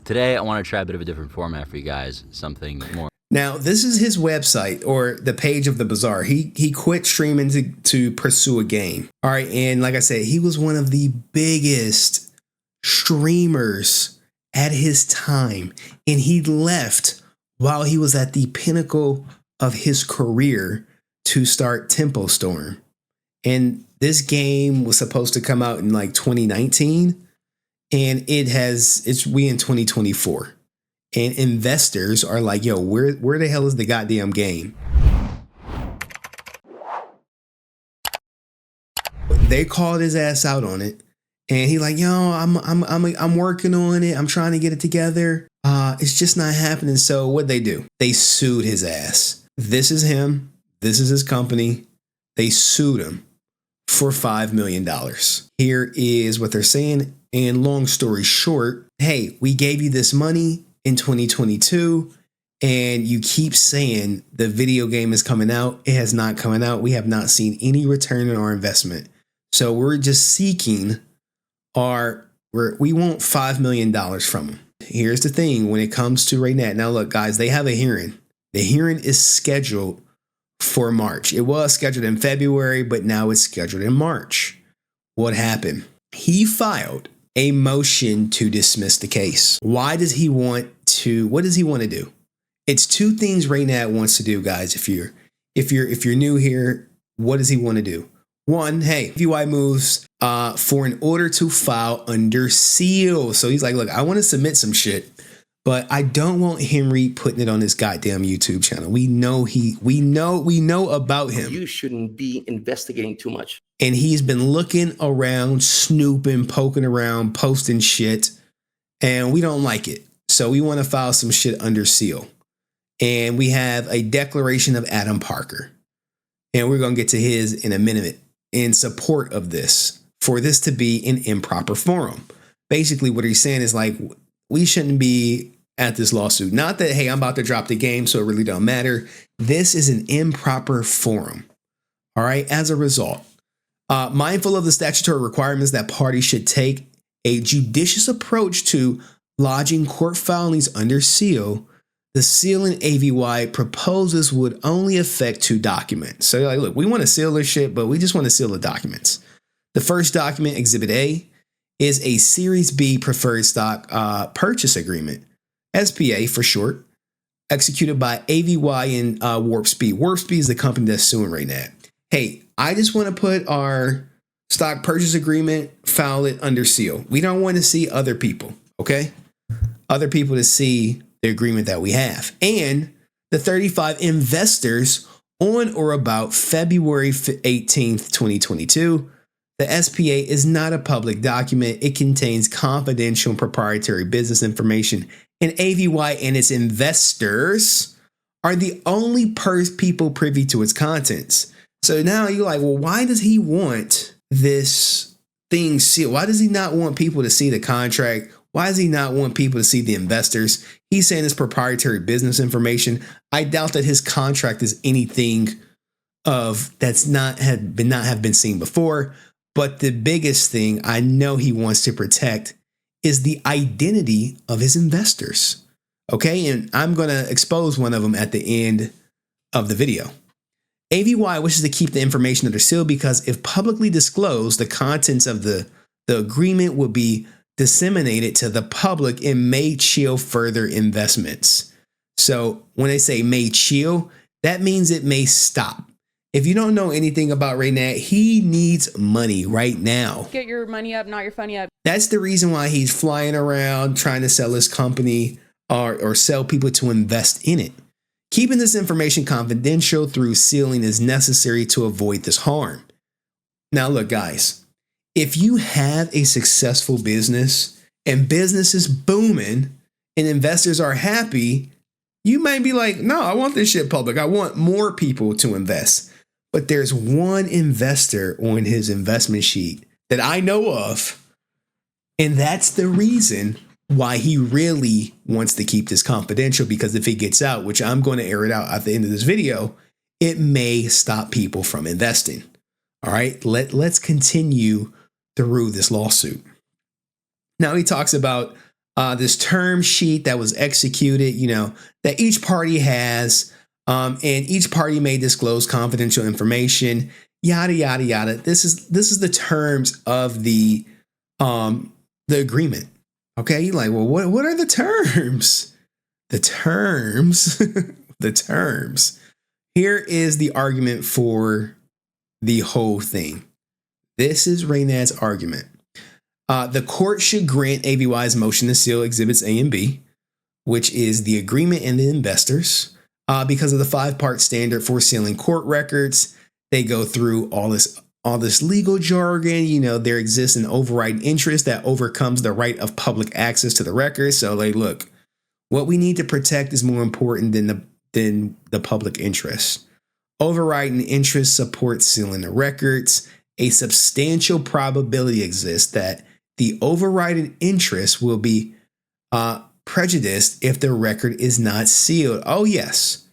Today, I want to try a bit of a different format for you guys, something more. Now, this is his website or the page of the bazaar. He quit streaming to pursue a game. All right. And like I said, he was one of the biggest streamers at his time. And he left while he was at the pinnacle of his career to start Tempo Storm. And this game was supposed to come out in like 2019. And we in 2024. And investors are like, yo, where the hell is the goddamn game? They called his ass out on it. And he like, yo, I'm working on it. I'm trying to get it together. It's just not happening. So what'd they do? They sued his ass. This is him. This is his company. They sued him for $5 million. Here is what they're saying. And long story short, hey, we gave you this money in 2022 and you keep saying the video game is coming out. It has not coming out. We have not seen any return on our investment. So we're just seeking we want $5 million from them. Here's the thing when it comes to Reynad. Now look, guys, they have a hearing. The hearing is scheduled for March. It was scheduled in February, but now it's scheduled in March. What happened? He filed a motion to dismiss the case. What does he want to do? It's two things Reynad wants to do, guys. If you're new here, what does he want to do? One, hey, VY moves for an order to file under seal. So he's like, look, I want to submit some shit, but I don't want Henry putting it on his goddamn YouTube channel. We know about him. You shouldn't be investigating too much. And he's been looking around, snooping, poking around, posting shit, and we don't like it. So we want to file some shit under seal. And we have a declaration of Adam Parker. And we're going to get to his in a minute in support of this, for this to be an improper forum. Basically, what he's saying is like, we shouldn't be at this lawsuit. Not that, hey, I'm about to drop the game, so it really don't matter. This is an improper forum. All right. As a result, mindful of the statutory requirements that parties should take a judicious approach to lodging court filings under seal, the sealing AVY proposes would only affect two documents. So you're like, look, we want to seal this shit, but we just want to seal the documents. The first document, Exhibit A, is a Series B preferred stock purchase agreement, SPA for short, executed by AVY and Warp Speed. Warp Speed is the company that's suing Reynad. Hey, I just want to put our stock purchase agreement, file it under seal. We don't want to see other people, okay? Other people to see the agreement that we have. And the 35 investors on or about February 18th, 2022. The SPA is not a public document. It contains confidential and proprietary business information. And AVY and its investors are the only people privy to its contents. So now you're like, well, why does he want this thing sealed? Why does he not want people to see the contract? Why does he not want people to see the investors? He's saying it's proprietary business information. I doubt that his contract is anything that's not have been seen before. But the biggest thing I know he wants to protect is the identity of his investors. Okay, and I'm going to expose one of them at the end of the video. AVY wishes to keep the information under seal because if publicly disclosed, the contents of the agreement will be disseminated to the public and may chill further investments. So when they say may chill, that means it may stop. If you don't know anything about Reynad, he needs money right now. Get your money up, not your funny up. That's the reason why he's flying around trying to sell his company or sell people to invest in it. Keeping this information confidential through sealing is necessary to avoid this harm. Now, look, guys, if you have a successful business and business is booming and investors are happy, you might be like, no, I want this shit public. I want more people to invest. But there's one investor on his investment sheet that I know of, and that's the reason why he really wants to keep this confidential, because if it gets out, which I'm going to air it out at the end of this video, it may stop people from investing. All right, let's continue through this lawsuit. Now he talks about this term sheet that was executed, that each party has, and each party may disclose confidential information, yada yada yada. This is the terms of the agreement. Okay, you're like, well, what are the terms? The terms, the terms. Here is the argument for the whole thing. This is Reynad's argument. The court should grant AVY's motion to seal Exhibits A and B, which is the agreement and the investors, because of the 5-part standard for sealing court records. They go through all this legal jargon. There exists an overriding interest that overcomes the right of public access to the records. So, look, what we need to protect is more important than the public interest. Overriding interest supports sealing the records. A substantial probability exists that the overriding interest will be prejudiced if the record is not sealed. Oh, yes,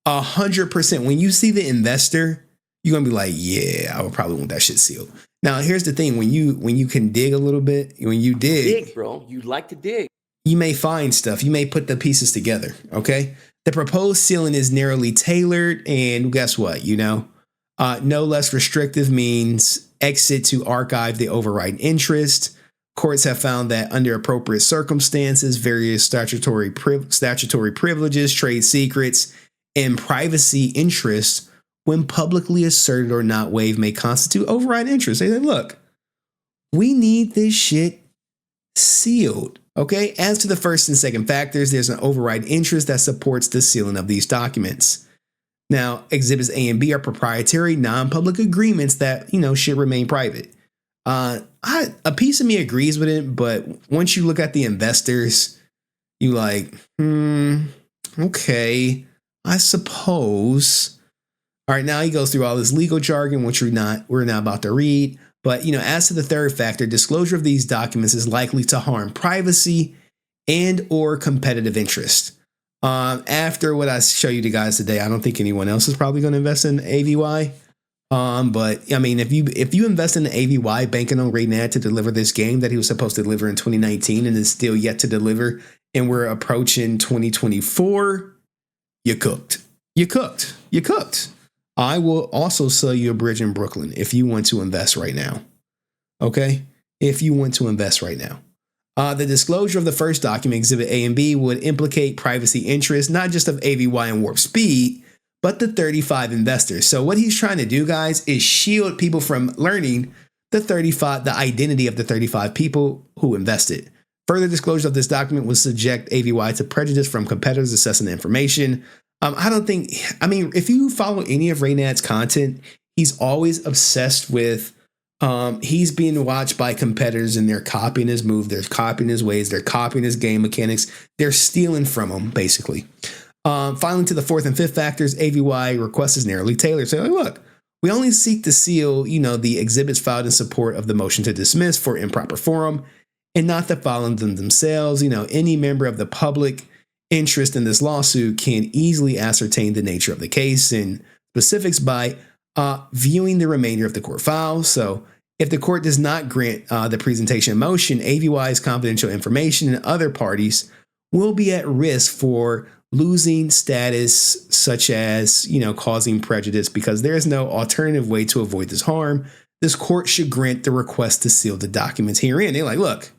100%. When you see the investor, you're going to be like, yeah, I would probably want that shit sealed. Now, here's the thing. When you can dig a little bit, when you dig, bro, you like to dig. You may find stuff. You may put the pieces together. Okay. The proposed sealing is narrowly tailored. And guess what? No less restrictive means exit to archive the overriding interest. Courts have found that under appropriate circumstances, various statutory privileges, trade secrets, and privacy interests, when publicly asserted or not waived, may constitute overriding interest. They say, look, we need this shit sealed. Okay. As to the first and second factors, there's an overriding interest that supports the sealing of these documents. Now, Exhibits A and B are proprietary, non-public agreements that, should remain private. A piece of me agrees with it, but once you look at the investors, you like, okay, I suppose. All right, now he goes through all this legal jargon, which we're not about to read. But, as to the third factor, disclosure of these documents is likely to harm privacy and or competitive interest. After what I show you guys today, I don't think anyone else is probably going to invest in AVY. But I mean, if you invest in the AVY banking on Reynad to deliver this game that he was supposed to deliver in 2019 and is still yet to deliver, and we're approaching 2024, you cooked. I will also sell you a bridge in Brooklyn if you want to invest right now. Okay? If you want to invest right now. The disclosure of the first document, Exhibit A and B, would implicate privacy interests, not just of AVY and Warp Speed, but the 35 investors. So what he's trying to do, guys, is shield people from learning the identity of the 35 people who invested. Further disclosure of this document would subject AVY to prejudice from competitors assessing the information. If you follow any of Reynad's content, he's always obsessed with he's being watched by competitors and they're copying his move, they're copying his ways, they're copying his game mechanics, they're stealing from him, basically. Finally, to the fourth and fifth factors, AVY request is narrowly tailored. So, look, we only seek to seal, the exhibits filed in support of the motion to dismiss for improper forum and not to file them themselves. Any member of the public interest in this lawsuit can easily ascertain the nature of the case and specifics by viewing the remainder of the court file. So if the court does not grant the presentation motion, AVY's confidential information and other parties will be at risk for losing status, such as, causing prejudice, because there is no alternative way to avoid this harm. This court should grant the request to seal the documents herein. They're like, look,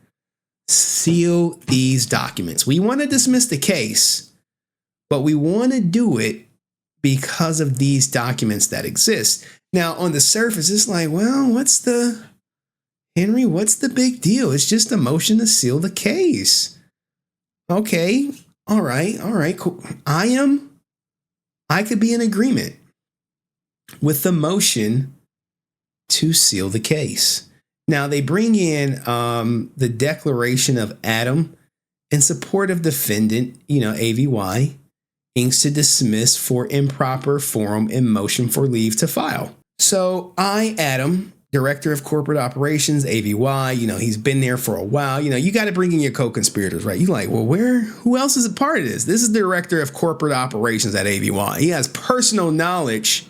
seal these documents. We want to dismiss the case, but we want to do it because of these documents that exist. Now, on the surface, it's like, well, what's the big deal? It's just a motion to seal the case. Okay. All right, cool. I could be in agreement with the motion to seal the case. Now, they bring in the declaration of Adam in support of defendant, AVY, inks to dismiss for improper forum and motion for leave to file. So I, Adam, Director of Corporate Operations, AVY, he's been there for a while. You got to bring in your co-conspirators, right? You're like, well, who else is a part of this? This is the Director of Corporate Operations at AVY. He has personal knowledge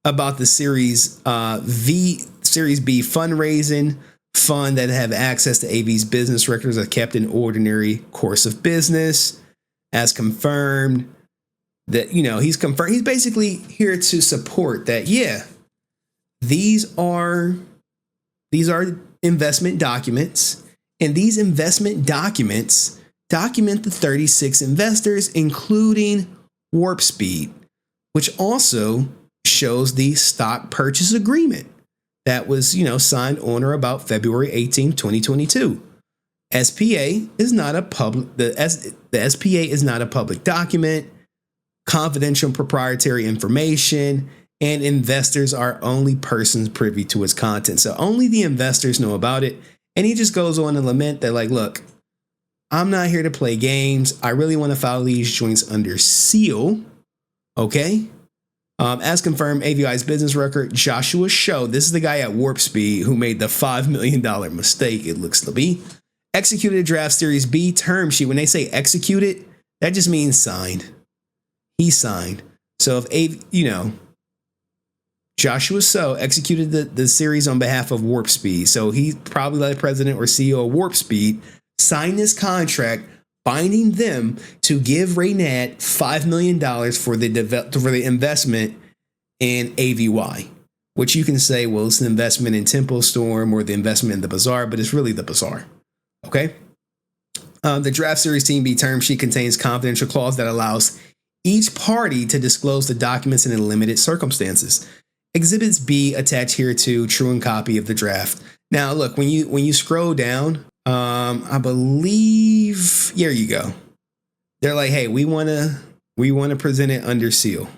about the Series B fundraising, fund that have access to AV's business records are kept in ordinary course of business, as confirmed. That, he's confirmed. He's basically here to support that. Yeah, these are investment documents, and these investment documents document the 36 investors, including Warp Speed, which also shows the stock purchase agreement that was, signed on or about February 18, 2022. SPA is not a public, the SPA is not a public document, confidential proprietary information, and investors are only persons privy to its content. So only the investors know about it. And he just goes on to lament that, like, look, I'm not here to play games. I really want to file these joints under seal. Okay. As confirmed, AVI's business record, Joshua Show, this is the guy at Warp Speed who made the $5 million mistake, it looks to be, executed a draft Series B term sheet. When they say executed, that just means signed. He signed. So if Joshua So executed the series on behalf of Warp Speed. So he probably let the president or CEO of Warp Speed sign this contract binding them to give Reynad $5 million for the investment in AVY, which you can say, well, it's an investment in Temple Storm or the investment in the Bazaar, but it's really the Bazaar. Okay. The draft Series Team B term sheet contains confidential clause that allows each party to disclose the documents in limited circumstances. Exhibits B attached here to true and copy of the draft. Now, look, when you scroll down, I believe, here you go. They're like, hey, we want to present it under seal.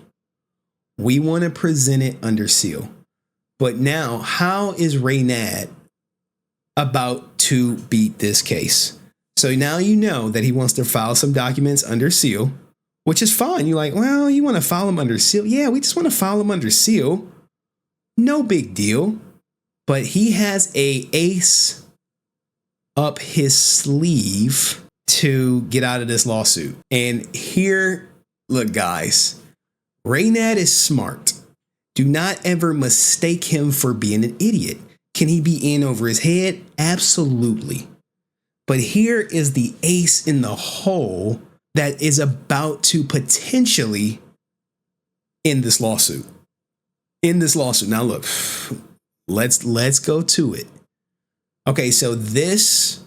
We want to present it under seal. But now, how is Reynad about to beat this case? So now you know that he wants to file some documents under seal, which is fine. You're like, well, you want to file them under seal? Yeah, we just want to file them under seal. No big deal. But he has a ace up his sleeve to get out of this lawsuit. And here, look, guys, Reynad is smart. Do not ever mistake him for being an idiot. Can he be in over his head? Absolutely. But here is the ace in the hole that is about to potentially end this lawsuit. Now look, let's go to it. Okay, so this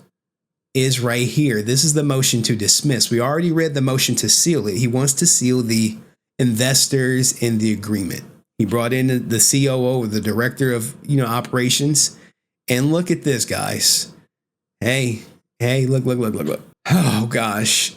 is right here. This is the motion to dismiss. We already read the motion to seal it. He wants to seal the investors in the agreement. He brought in the COO, or the director of operations. And look at this, guys. Hey, look. Oh gosh.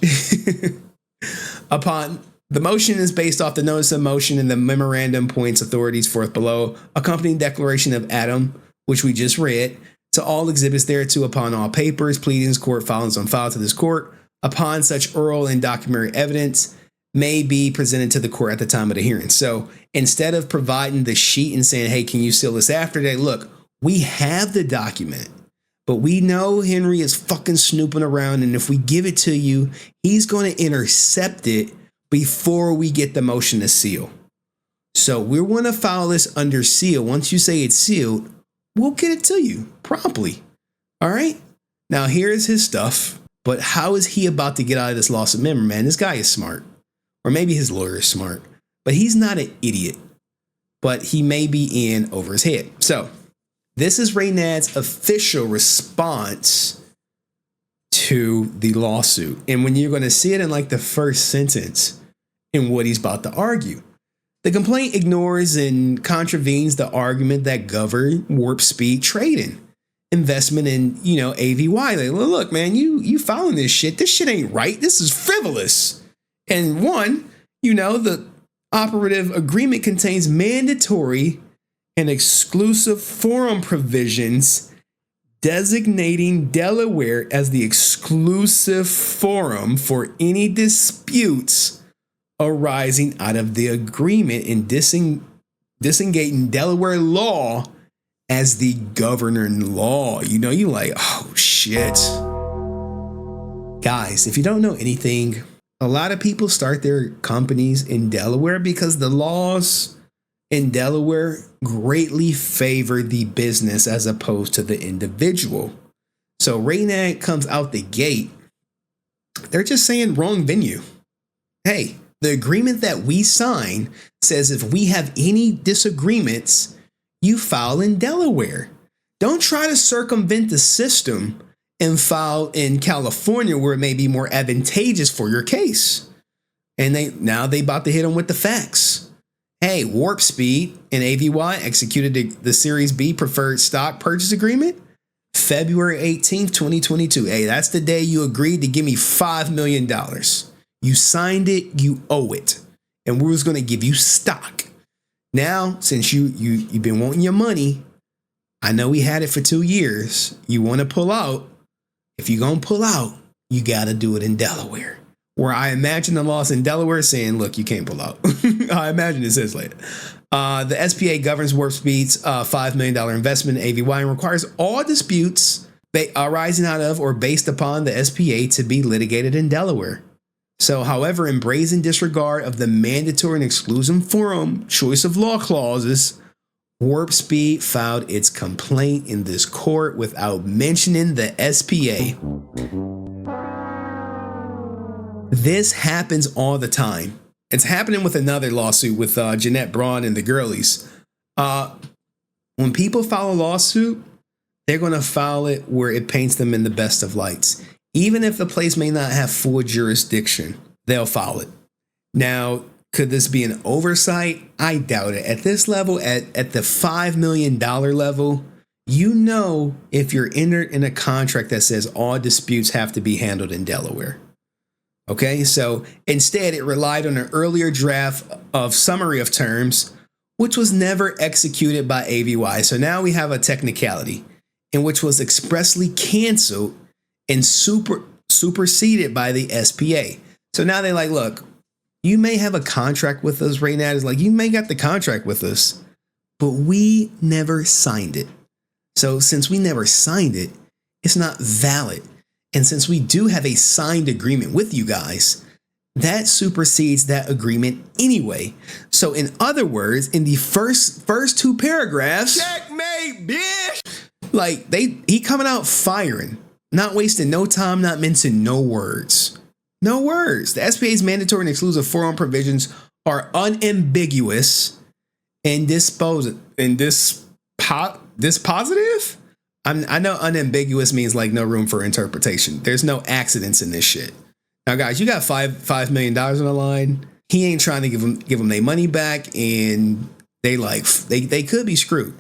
The motion is based off the notice of motion and the memorandum points authorities forth below, accompanying declaration of Adam, which we just read, to all exhibits thereto upon all papers, pleadings, court filings on file to this court, upon such oral and documentary evidence may be presented to the court at the time of the hearing. So instead of providing the sheet and saying, hey, can you seal this after that? Look, we have the document, but we know Henry is fucking snooping around. And if we give it to you, he's going to intercept it before we get the motion to seal. So we want to file this under seal. Once you say it's sealed, we'll get it to you promptly. All right. Now here's his stuff. But how is he about to get out of this lawsuit? Remember, man, this guy is smart. Or maybe his lawyer is smart. But he's not an idiot. But he may be in over his head. So this is Reynad's official response to the lawsuit. And when you're going to see it in like the first sentence in what he's about to argue. The complaint ignores and contravenes the argument that govern Warp Speed trading, investment in, AVY. Like, look, man, you following this shit. This shit ain't right. This is frivolous. And one, the operative agreement contains mandatory and exclusive forum provisions designating Delaware as the exclusive forum for any disputes arising out of the agreement and disengaging Delaware law as the governing law. You like, oh shit. Guys, if you don't know anything, a lot of people start their companies in Delaware because the laws in Delaware greatly favor the business as opposed to the individual. So Reynad comes out the gate. They're just saying wrong venue. Hey, the agreement that we sign says if we have any disagreements, you file in Delaware. Don't try to circumvent the system and file in California where it may be more advantageous for your case. And they about to hit them with the facts. Hey, Warp Speed and AVY executed the Series B preferred stock purchase agreement February 18th, 2022. Hey, that's the day you agreed to give me $5 million. You signed it, you owe it. And we was going to give you stock. Now, since you've been wanting your money, I know we had it for 2 years. You want to pull out. If you're going to pull out, you got to do it in Delaware. Where I imagine the laws in Delaware saying, look, you can't pull out. I imagine it says later. The SPA governs Warp Speed's $5 million investment in AVY and requires all disputes arising out of or based upon the SPA to be litigated in Delaware. So, however, in brazen disregard of the mandatory and exclusive forum choice of law clauses, Warp Speed filed its complaint in this court without mentioning the SPA. This happens all the time. It's happening with another lawsuit with Jeanette Braun and the girlies. When people file a lawsuit, they're going to file it where it paints them in the best of lights. Even if the place may not have full jurisdiction, they'll file it. Now, could this be an oversight? I doubt it. At this level, at the $5 million level, you know if you're entered in a contract that says all disputes have to be handled in Delaware. Okay, so instead it relied on an earlier draft of summary of terms, which was never executed by AVY. So now we have a technicality in which was expressly canceled and superseded by the SPA. So now they're like, look, you may have a contract with us. Reynad is like, you may got the contract with us, but we never signed it. So since we never signed it, it's not valid. And since we do have a signed agreement with you guys, that supersedes that agreement anyway. So in other words, in the first two paragraphs, checkmate, bitch. Like he coming out firing, not wasting no time, not mincing no words. No words. The SPA's mandatory and exclusive forum provisions are unambiguous and dispositive. I know unambiguous means like no room for interpretation. There's no accidents in this shit. Now, guys, you got $5 million on the line. He ain't trying to give them their money back, and they could be screwed.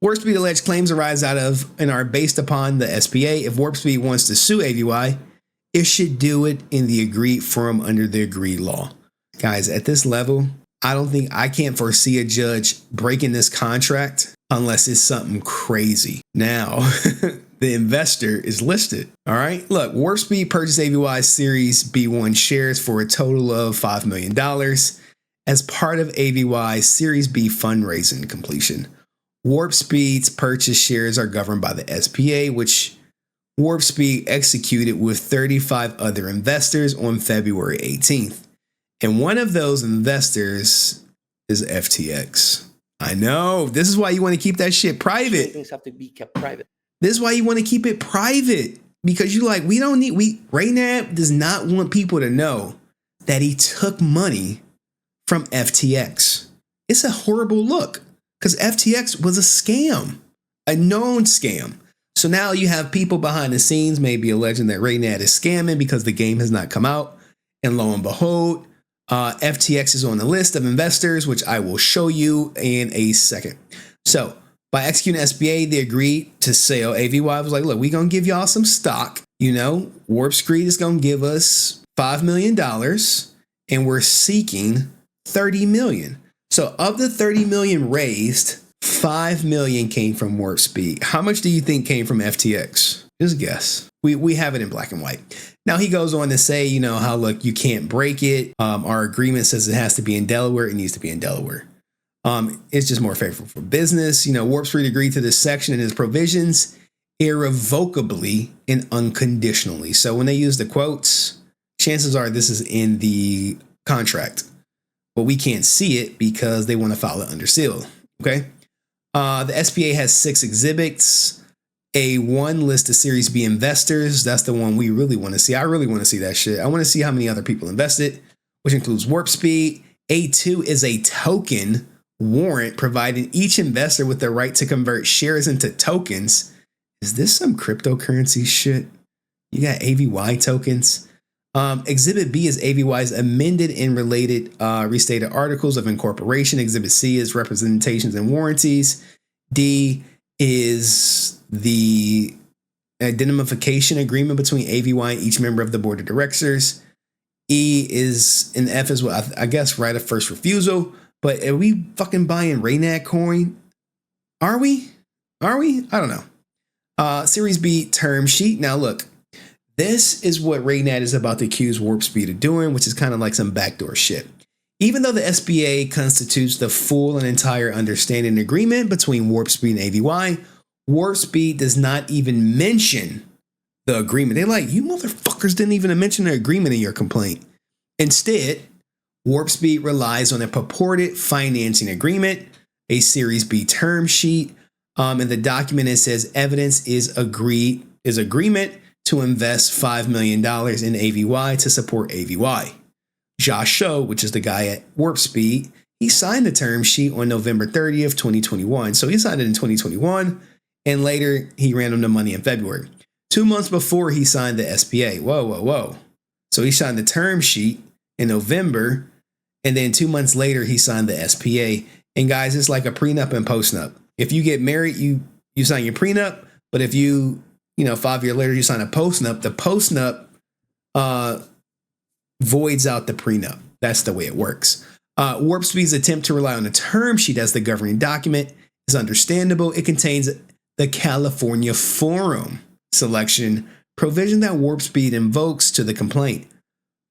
Warp Speed alleged claims arise out of and are based upon the SPA. If Warp Speed wants to sue AVY, it should do it in the agreed forum under the agreed law. Guys, at this level, I can't foresee a judge breaking this contract unless it's something crazy. Now, the investor is listed. All right. Look, Warp Speed purchased AVY's Series B1 shares for a total of $5 million as part of AVY's Series B fundraising completion. Warp Speed's purchase shares are governed by the SPA, which Warp Speed executed with 35 other investors on February 18th. And one of those investors is FTX. I know. This is why you want to keep that shit private. Things have to be kept private. This is why you want to keep it private. Because Reynad does not want people to know that he took money from FTX. It's a horrible look because FTX was a scam, a known scam. So now you have people behind the scenes maybe alleging that Reynad is scamming because the game has not come out. And lo and behold, FTX is on the list of investors, which I will show you in a second. So by executing SPA, they agreed to sell. AVY was like, look, we're going to give y'all some stock. Warp Speed is going to give us $5 million and we're seeking $30 million. So of the $30 million raised, $5 million came from Warp Speed. How much do you think came from FTX? Just guess. We have it in black and white. Now he goes on to say, how, look, you can't break it. Our agreement says it has to be in Delaware. It needs to be in Delaware. It's just more favorable for business. Warp Speed agreed to this section and its provisions irrevocably and unconditionally. So when they use the quotes, chances are this is in the contract. but we can't see it because they want to file it under seal. Okay. The SPA has 6 exhibits. A1 lists the Series B investors. That's the one we really want to see. I really want to see that shit. I want to see how many other people invested, which includes Warp Speed. A2 is a token warrant providing each investor with the right to convert shares into tokens. Is this some cryptocurrency shit? You got AVY tokens. Exhibit B is AVY's amended and related restated articles of incorporation. Exhibit C is representations and warranties. D is the indemnification agreement between AVY and each member of the board of directors. E is, and F is what I guess right of first refusal. But are we fucking buying Reynad coin? Are we? I don't know. Series B term sheet. Now look, this is what Reynad is about to accuse Warp Speed of doing, which is kind of like some backdoor shit. Even though the SPA constitutes the full and entire understanding and agreement between Warp Speed and AVY, Warp Speed does not even mention the agreement. They're like, you motherfuckers didn't even mention the agreement in your complaint. Instead, Warp Speed relies on a purported financing agreement, a Series B term sheet. In the document, it says evidence is agreement to invest $5 million in AVY to support AVY. Josh Show, which is the guy at Warp Speed, he signed the term sheet on November 30th, 2021. So he signed it in 2021, and later he ran him the money in February. 2 months before he signed the SPA. Whoa. So he signed the term sheet in November, and then 2 months later he signed the SPA. And guys, it's like a prenup and postnup. If you get married, you sign your prenup, but if you 5 years later you sign a postnup, the postnup voids out the prenup. That's the way it works. Warp Speed's attempt to rely on the term sheet as the governing document is understandable. It contains the California Forum selection provision that Warp Speed invokes to the complaint.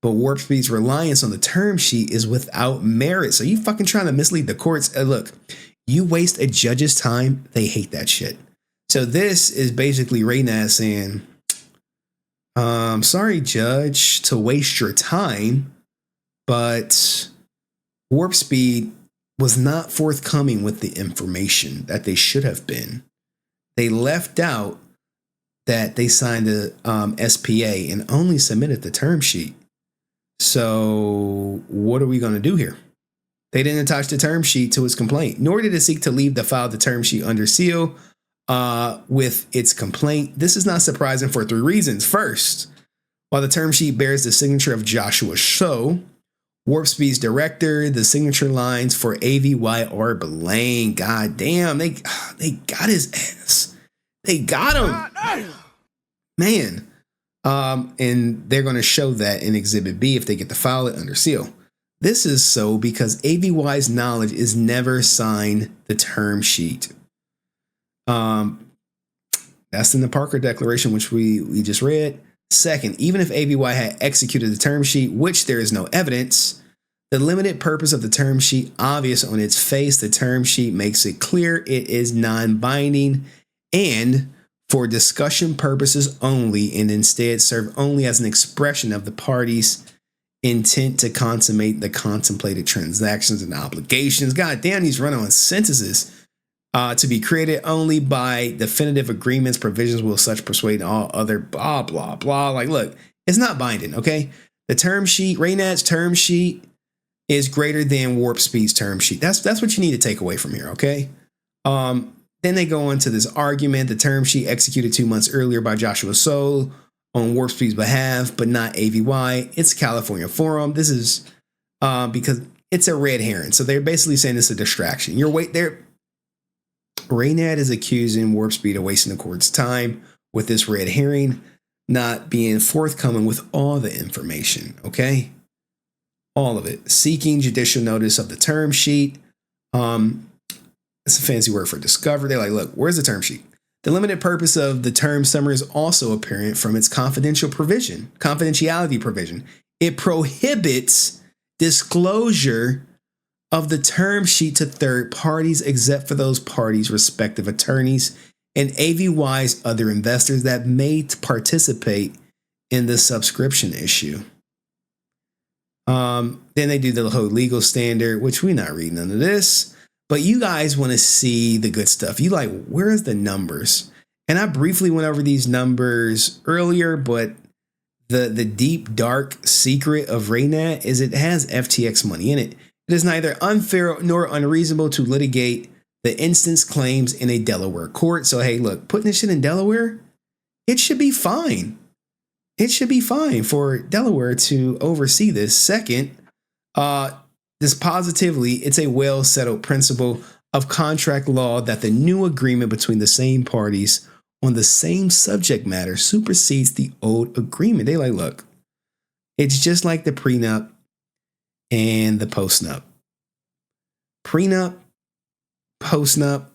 But Warp Speed's reliance on the term sheet is without merit. So you fucking trying to mislead the courts. Look, you waste a judge's time. They hate that shit. So this is basically Reynad saying, sorry, judge, to waste your time, but Warp Speed was not forthcoming with the information that they should have been. They left out that they signed the SPA and only submitted the term sheet. So what are we going to do here? They didn't attach the term sheet to its complaint, nor did it seek to leave the file the term sheet under seal with its complaint. This is not surprising for 3 reasons. First, while the term sheet bears the signature of Joshua Show, Warp Speed's director, the signature lines for AVY are blank. God damn, they got his ass. They got him. Man. And they're going to show that in Exhibit B if they get to file it under seal. This is so because AVY's knowledge is never signed the term sheet. That's in the Parker Declaration, which we just read. Second, even if AVY had executed the term sheet, which there is no evidence, the limited purpose of the term sheet, obvious on its face, the term sheet makes it clear it is non-binding and for discussion purposes only, and instead serve only as an expression of the parties' intent to consummate the contemplated transactions and obligations. God damn, these run-on sentences. To be created only by definitive agreements, provisions will such persuade all other blah, blah, blah. Like, look, it's not binding, okay? The term sheet, Reynad's term sheet is greater than Warp Speed's term sheet. That's what you need to take away from here, okay? Then they go into this argument, the term sheet executed 2 months earlier by Joshua Soul on Warp Speed's behalf, but not AVY. It's California Forum. This is because it's a red herring. So they're basically saying it's a distraction. Reynad is accusing Warp Speed of wasting the court's time with this red herring, not being forthcoming with all the information, okay? All of it. Seeking judicial notice of the term sheet. It's a fancy word for discovery. They're like, look, where's the term sheet? The limited purpose of the term summary is also apparent from its confidentiality provision. It prohibits disclosure of the term sheet to third parties, except for those parties' respective attorneys and AVY's other investors that may participate in the subscription issue. Then they do the whole legal standard, which we're not reading none of this. But you guys want to see the good stuff. You like, where's the numbers? And I briefly went over these numbers earlier, but the deep, dark secret of Reynad is it has FTX money in it. It is neither unfair nor unreasonable to litigate the instance claims in a Delaware court. So, hey, look, putting this shit in Delaware, it should be fine. It should be fine for Delaware to oversee this. Second, this positively, it's a well-settled principle of contract law that the new agreement between the same parties on the same subject matter supersedes the old agreement. They like, look, it's just like the prenup and the postnup. Prenup, postnup.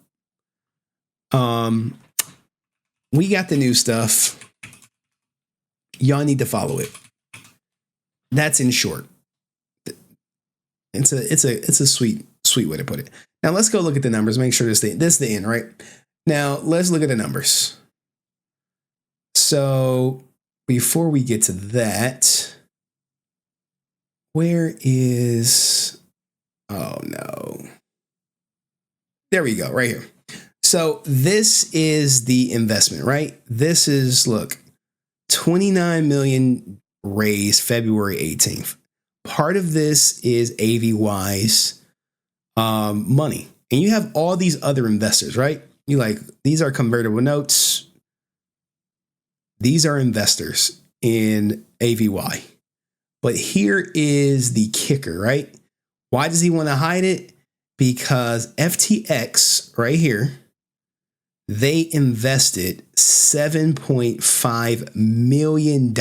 We got the new stuff. Y'all need to follow it. That's in short. It's a sweet way to put it. Now let's go look at the numbers. Make sure this is the end, right? Now let's look at the numbers. So before we get to that, where is? Oh no. There we go, right here. So this is the investment, right? This is, look, 29 million raised February 18th. Part of this is AVY's money. And you have all these other investors, right? You like, these are convertible notes. These are investors in AVY. But here is the kicker, right? Why does he want to hide it? Because FTX right here, they invested $7.5 million.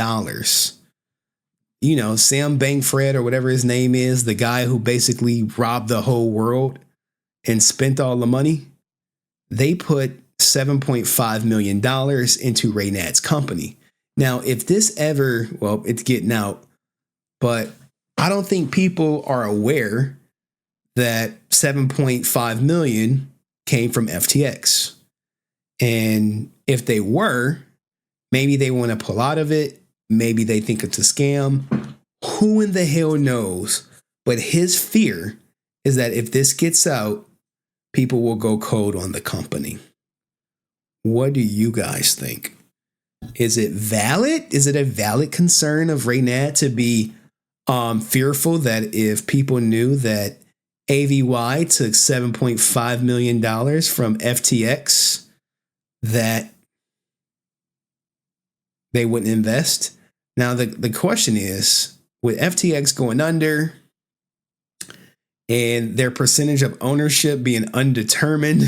You know, Sam Bankman-Fried or whatever his name is, the guy who basically robbed the whole world and spent all the money. They put $7.5 million into Reynad's company. Now, if this ever, well, it's getting out, but I don't think people are aware that 7.5 million came from FTX. And if they were, maybe they want to pull out of it. Maybe they think it's a scam. Who in the hell knows? But his fear is that if this gets out, people will go cold on the company. What do you guys think? Is it valid? Is it a valid concern of Reynad to be fearful that if people knew that AVY took $7.5 million from FTX, that they wouldn't invest? Now, the question is, with FTX going under and their percentage of ownership being undetermined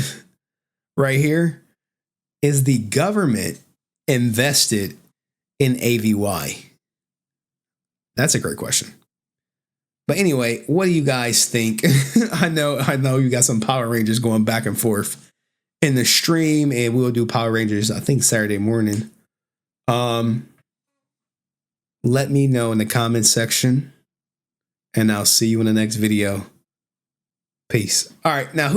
right here, is the government invested in AVY? That's a great question. But anyway, what do you guys think? I know you got some Power Rangers going back and forth in the stream, and we'll do Power Rangers, I think, Saturday morning. Let me know in the comments section, and I'll see you in the next video. Peace. All right, now